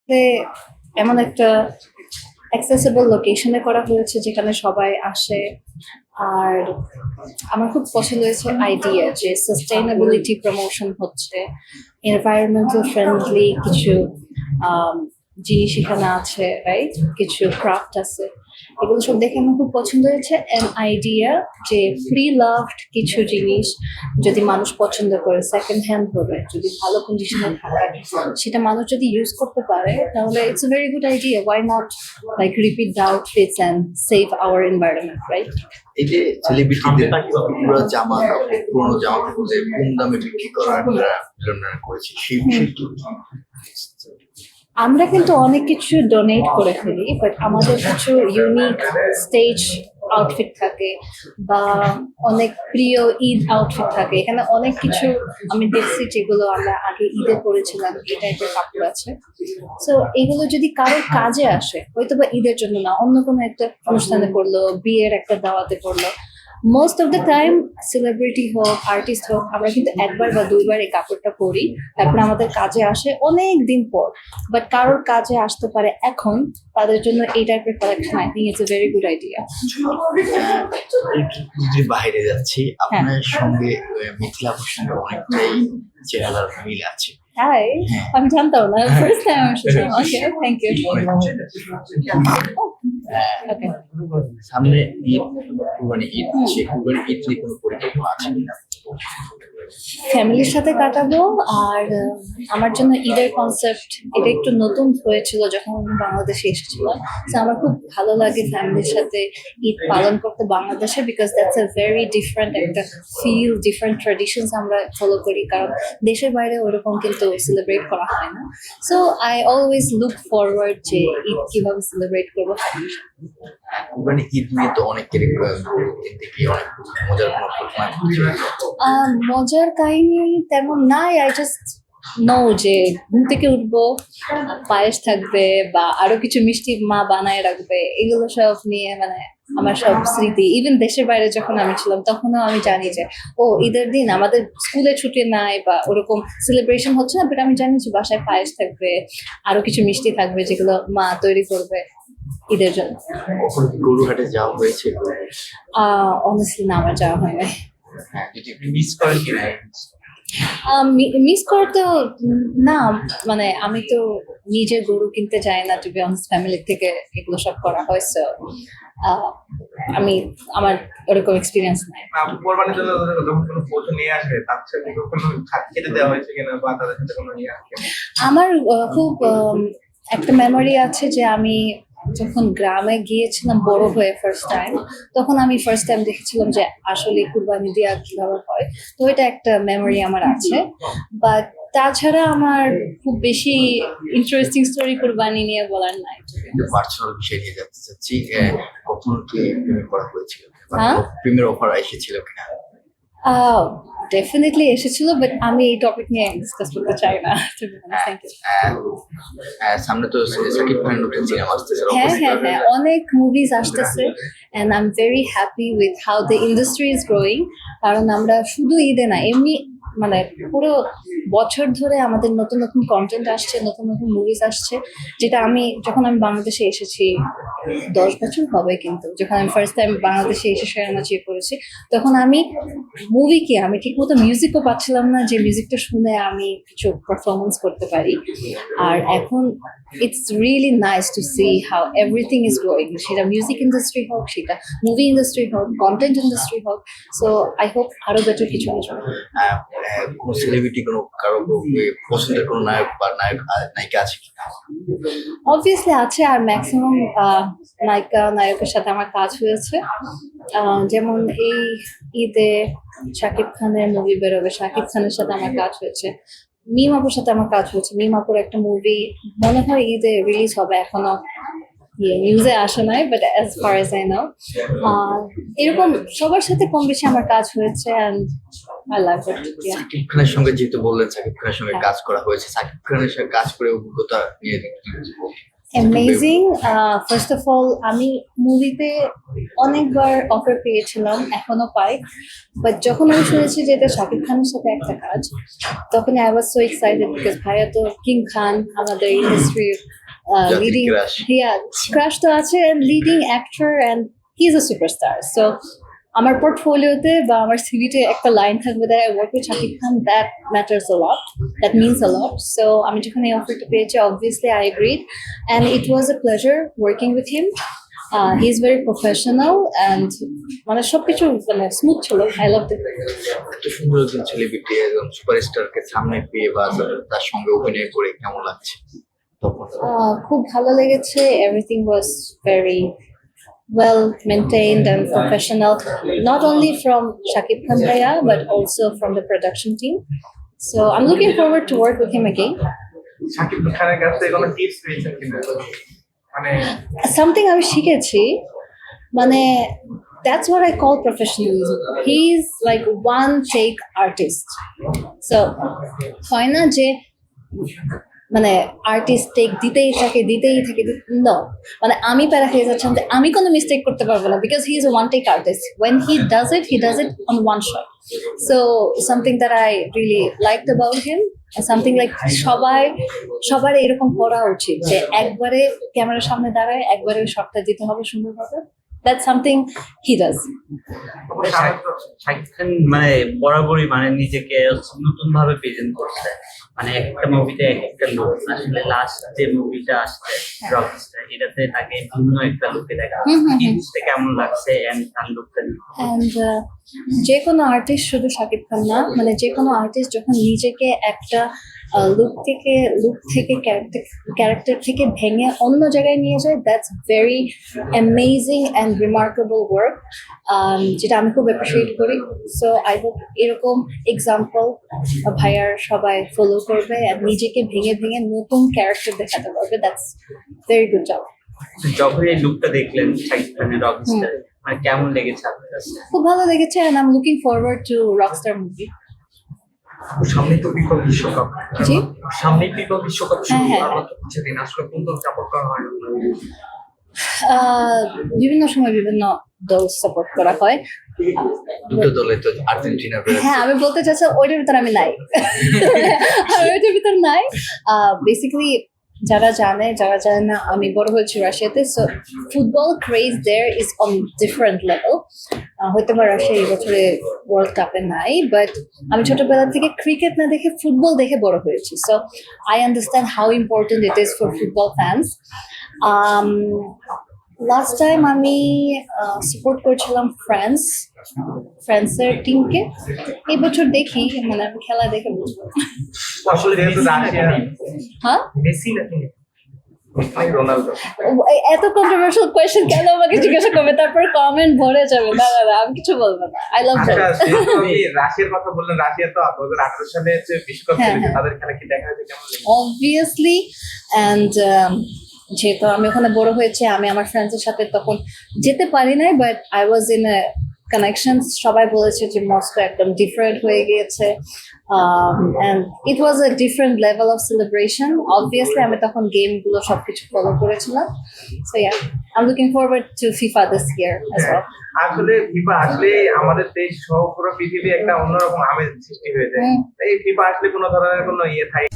যে এমন একটা অ্যাক্সেসিবল লোকেশনে করা হয়েছে যেখানে সবাই আসে। আর আমার খুব পছন্দ হয়েছে আইডিয়া যে সাস্টেইনেবিলিটি প্রমোশন হচ্ছে, এনভায়রনমেন্টাল ফ্রেন্ডলি কিছু আম, জিনিস এখানে আছে, রাইট? কিছু ক্রাফট আছে, এগুলো সব দেখে আমার খুব পছন্দ হয়েছে। অ্যান আইডিয়া যে ফ্রি লাভড কিছু জিনিস যদি মানুষ পছন্দ করে, সেকেন্ড হ্যান্ড হবে, যদি ভালো কন্ডিশনে থাকে, সেটা মানুষ যদি ইউজ করতে পারে, তাহলে it's a very good idea. Why not like repeat the outfits and save our environment, right? এই যে সেলিব্রিটিদের পুরো জামা কাপড় পুরোনো জামা কাপড় যে কম দামে বিক্রি করার প্রেরণা করেছে সেই বিষয়টি আমরা কিন্তু অনেক কিছু ডোনেট করে ফেলি, বাট আমাদের কিছু ইউনিক স্টেজ আউটফিট থাকে বা অনেক প্রিয় ঈদ আউটফিট থাকে। এখানে অনেক কিছু আমি দেখছি যেগুলো আমরা আগে ঈদে পরেছিলাম, এই টাইপের কাপড় আছে। সো এগুলো যদি কারোর কাজে আসে, হয়তো বা ঈদের জন্য না, অন্য কোনো একটা অনুষ্ঠানে পড়লো, বিয়ের একটা দাওয়াতে পড়লো, most of the time celebrity হোক, আর্টিস্ট হোক, আমরা কিন্তু একবার বা দুইবার এই কাপড়টা পরি, তারপরে আমাদের কাজে আসে অনেক দিন পর। বাট কারোর কাজে আসতে পারে এখন, তাদের জন্য এই টাইপের collection I think it's a very good idea. যদি বাইরে যাচ্ছি হ্যাঁ। আপনার সঙ্গে মিথিলা আপুর সঙ্গে অনেকটাই চেহারার মিল আছে। হাই, আমি জানতাম না, ফার্স্ট টাইম আমি শুনলাম। ওকে, থ্যাংক ইউ। ওকে। সামনে ঈদ, কুরবানি ঈদ, সেই কুরবানি ঈদ নিয়ে কোনো পরিকল্পনা আছে কিনা? ফ্যামিলির সাথে কাটাবো। আর আমার জন্য ঈদের কনসেপ্ট এটা একটু নতুন হয়েছিল যখন আমি বাংলাদেশে এসেছিলাম। তো আমার খুব ভালো লাগে ফ্যামিলির সাথে ঈদ পালন করতে বাংলাদেশে, because that's a very different একটা ফিল, ডিফারেন্ট ট্রেডিশনস আমরা ফলো করি, কারণ দেশের বাইরে ওরকম কিন্তু সেলিব্রেট করা হয় না। So I always look forward যে ঈদ কিভাবে সেলিব্রেট করবো ফ্যামিলির সাথে। কুরবানি ঈদ নিয়ে তো অনেকের কিনতে গিয়ে অনেক মজার কোনো ঘটনা ঘটেছে। মজার কাহিনী তেমন নাই। আই জাস্ট নো যে ঘুম থেকে উঠবো, পায়েস থাকবে বা আরো কিছু মিষ্টি মা বানায় রাখবে, এগুলো সব নিয়ে মানে আমার সব স্মৃতি। ইভেন দেশের বাইরে যখন আমি ছিলাম তখনও আমি জানি যে ও ঈদের দিন আমাদের স্কুলে ছুটি নাই বা ওরকম সেলিব্রেশন হচ্ছে না, বাট আমি জানি যে বাসায় পায়েস থাকবে, আরো কিছু মিষ্টি থাকবে যেগুলো মা তৈরি করবে ঈদের জন্য। কখন কি গরুহাটে যাওয়া হয়েছে? অনেস্টলি না, আমার যাওয়া হয় নাই। হ্যাঁ, যদি আপনি মিস করেন কিনা? মিস করে তো না, মানে আমি তো নিজে গরু কিনতে যাই না, টু বি অনেস্ট, ফ্যামিলি থেকে এগুলো সব করা হয়। সো আমি আমার ওরকম এক্সপিরিয়েন্স নাই। আপু কোরবানির জন্য যখন কোনো পশু নিয়ে আসে তার সাথে কখনো খেতে দেওয়া হয়েছে কিনা বা তাদের সাথে কোনো নিয়ে আসে কিনা? আমার খুব একটা মেমোরি আছে যে আমি যখন গ্রামে গিয়েছিলাম বড় হয়ে ফার্স্ট টাইম, তখন আমি ফার্স্ট টাইম দেখেছিলাম যে আসলে কুরবানি দেওয়া কিভাবে হয়। তো এটা একটা মেমোরি আমার আছে। বাট তাছাড়া আমার খুব বেশি ইন্টারেস্টিং স্টোরি কুরবানি নিয়ে বলার নাই। কিন্তু পার্সোনাল বিষয় নিয়ে জানতে চাচ্ছি, কখনো কি প্রেমে পড়া হয়েছিল বা হ্যাঁ, কোনো প্রেমের অফার এসেছিল কিনা? ডেফিনেটলি এসেছিল, বাট আমি এই টপিক নিয়ে ডিসকাস করতে চাই না। Thank you. সামনে তো সাকিব খানের নতুন সিনেমা আসতেছে হ্যাঁ অবশ্যই। হ্যাঁ হ্যাঁ, অনেক মুভিজ আসতেছে and I am very happy with how the industry is growing. কারণ আমরা শুধু ঈদে না, এমনি মানে পুরো বছর ধরে আমাদের নতুন নতুন কন্টেন্ট আসছে, নতুন নতুন মুভিজ আসছে। যেটা আমি যখন আমি বাংলাদেশে এসেছি 10 বছর হবে, কিন্তু যখন আমি ফার্স্ট টাইম বাংলাদেশে এসে শেয়ার মাঝিয়ে করেছি, তখন আমি মুভি কি আমি ঠিক মতো মিউজিকও পাচ্ছিলাম না যে মিউজিকটা শুনে আমি কিছু পারফরমেন্স করতে পারি। আর এখন it's really nice to C how everything is growing, সেটা মিউজিক ইন্ডাস্ট্রি হোক, সেটা মুভি ইন্ডাস্ট্রি হোক, কন্টেন্ট ইন্ডাস্ট্রি হোক। সো আই হোপ আরো বেটার কিছু আসবে। কোনো সেলিব্রিটি কোনো কারো পছন্দের কোনো নায়ক বা নায়িকা আছে কিনা? অবভিয়াসলি আছে, আর ম্যাক্সিমাম নায়িকা নায়কের সাথে আমার কাজ হয়েছে। যেমন এই ঈদে শাকিব খানের মুভি বেরোবে, শাকিব খানের সাথে আমার কাজ হয়েছে। মিম আপুর সাথে আমার কাজ হয়েছে। মিম আপুর একটা মুভি মনে হয় ঈদে রিলিজ হবে, এখনো নিউজে আসে নাই, but as far age I know এরকম সবার সাথে কম বেশি আমার কাজ হয়েছে। অ্যান্ড আই লাভ ইট। সাকিব খানের সঙ্গে যেহেতু বললেন সাকিব খানের সঙ্গে কাজ করা হয়েছে, সাকিব খানের সঙ্গে কাজ করে অভিজ্ঞতা নিয়ে অ্যামেজিং। ফার্স্ট অফ অল আমি মুভিতে অনেকবার অফার পেয়েছিলাম, এখনো পাই, বাট যখন আমি শুনেছি যে এটা শাকিব খানের সাথে একটা কাজ, তখন I was so excited because ভাইয়া তো কিং খান, আমাদের ইন্ডাস্ট্রির জাতির লিডিং, crush। ক্রাশ তো আছে, leading actor and he is a superstar. So আমার পোর্টফোলিওতে বা আমার সিভিতে একটা লাইন থাকবে that I work with Shakib Khan, that matters a lot, that means a lot. So আমি যখন এই অফারটা পেয়েছি, obviously I agreed and it was a pleasure working with him. He is very professional and মানে সবকিছু মানে স্মুথ ছিল। আই লাভ ইট। এত সুন্দর একজন সেলিব্রিটি, একজন সুপারস্টারকে সামনে পেয়ে বা তার সঙ্গে অভিনয় করে কেমন লাগছে তখন? খুব ভালো লেগেছে। Everything was very well maintained and professional, not only from Shakib Khan Bhaiya but also from the production team. So I'm looking forward to work with him again. Shakib খানের কাছ থেকে কোনো টিপস পেয়েছেন কিনা, মানে Something আমি শিখেছি, মানে that's what I call professionalism. He's like one take artist. So হয় না যে মানে আর্টিস্ট টেক দিতেই থাকে no, মানে আমি প্যারা খেয়ে যাচ্ছি যে আমি কোনো মিস্টেক করতে পারবো না, because he is one take artist. When he does it on one shot. So something that I really liked about him, something like সবার এরকম করা উচিত যে একবারে ক্যামেরার সামনে দাঁড়ায় একবারে শটটা দিতে হবে সুন্দরভাবে। That's something he does. Shakib Khan মানে বরাবরই মানে নিজেকে নতুন ভাবে প্রেজেন্ট করছে, মানে একটা মুভিতে এক একটা লুক। আসলে লাস্ট যে মুভিটা আসছে রকস্টার, এটাতে তাকে ভিন্ন একটা লুকে দেখা জিনিসটা কেমন লাগছে এন্ড তার লুকটা অ্যান্ড যে কোনো আর্টিস্ট, শুধু শাকিব খান না, মানে যে কোনো আর্টিস্ট যখন নিজেকে একটা লুক থেকে ক্যারেক্টার থেকে ভেঙে অন্য জায়গায় নিয়ে যায়, that's very amazing and remarkable work, যেটা আমি খুব অ্যাপ্রিসিয়েট করি। সো আই হোপ এরকম এক্সাম্পল ভাইয়ার সবাই ফলো করবে আর নিজেকে ভেঙে ভেঙে নতুন ক্যারেক্টার দেখাতে পারবে। That's very good job. যখন এই লুকটা দেখলেন শাকিব খানের রকস্টার, মানে কেমন লেগেছে আপনার কাছে? খুব ভালো লেগেছে and I am looking forward to Rockstar movie. সামনে তো ফিফা বিশ্বকাপ, জি সামনে ফিফা বিশ্বকাপ শুরু হ্যাঁ, আর মাত্র কিছুদিন, আসলে কোন দল সাপোর্ট করা হয়? বিভিন্ন সময় বিভিন্ন দল সাপোর্ট করা হয়। দুটো দলে তো আর্জেন্টিনা হ্যাঁ, আমি বলতে চাচ্ছি ওইটার ভিতর আমি নাই। আমি ওইটার ভিতর নাই। বেসিক্যালি যারা জানে না, আমি বড় হয়েছি রাশিয়াতে। So football craze there is on different level. হয়তো বা রাশিয়া এই বছরে ওয়ার্ল্ড কাপে নাই, বাট আমি ছোটবেলা থেকে ক্রিকেট না দেখে ফুটবল দেখে বড় হয়েছি। So I understand how important it is for football fans. Last time আমি সাপোর্ট করছিলাম ফ্রান্সের টিমকে। এই বছর দেখি, মানে আমি খেলা দেখে বুঝবো। আসলে যেহেতু রাশিয়া, হ্যাঁ, মেসি নাকি রোনালদো? এত কন্ট্রোভার্সিয়াল কোয়েশ্চেন কেন আমাকে জিজ্ঞাসা করবে, তারপর কমেন্ট ভরে যাবে। না, আমি কিছু বলবো না। আই লাভ আচ্ছা, দ্যাট। যেহেতু আপনি রাশিয়ার কথা বললেন, রাশিয়া তো 2018 সালে যে বিশ্বকাপ হ্যাঁ, খেলেছে, হ্যাঁ। তাদের খেলা কি দেখা হয়েছে, কেমন লেগেছে? অবভিয়াসলি, অ্যান্ড যেহেতু আমি ওখানে বড় হয়েছে, আমি আমার ফ্রেন্ডসের সাথে তখন যেতে পারি নাই, but I was in a connection. সবাই বলেছে যে মস্কো একদম ডিফারেন্ট হয়ে গিয়েছে, and it was a different level of celebration. Obviously আমি তখন গেমগুলো সবকিছু ফলো করেছিলাম। So yeah, I am looking forward to FIFA this year as well. আসলে ফিফা আসলে আমাদের দেশ সহ পুরো পৃথিবী একটা অন্যরকম আমেজ সৃষ্টি হয়ে যায়। এই ফিফা আসলে কোনো ধরনের কোনো ইয়ে থাকে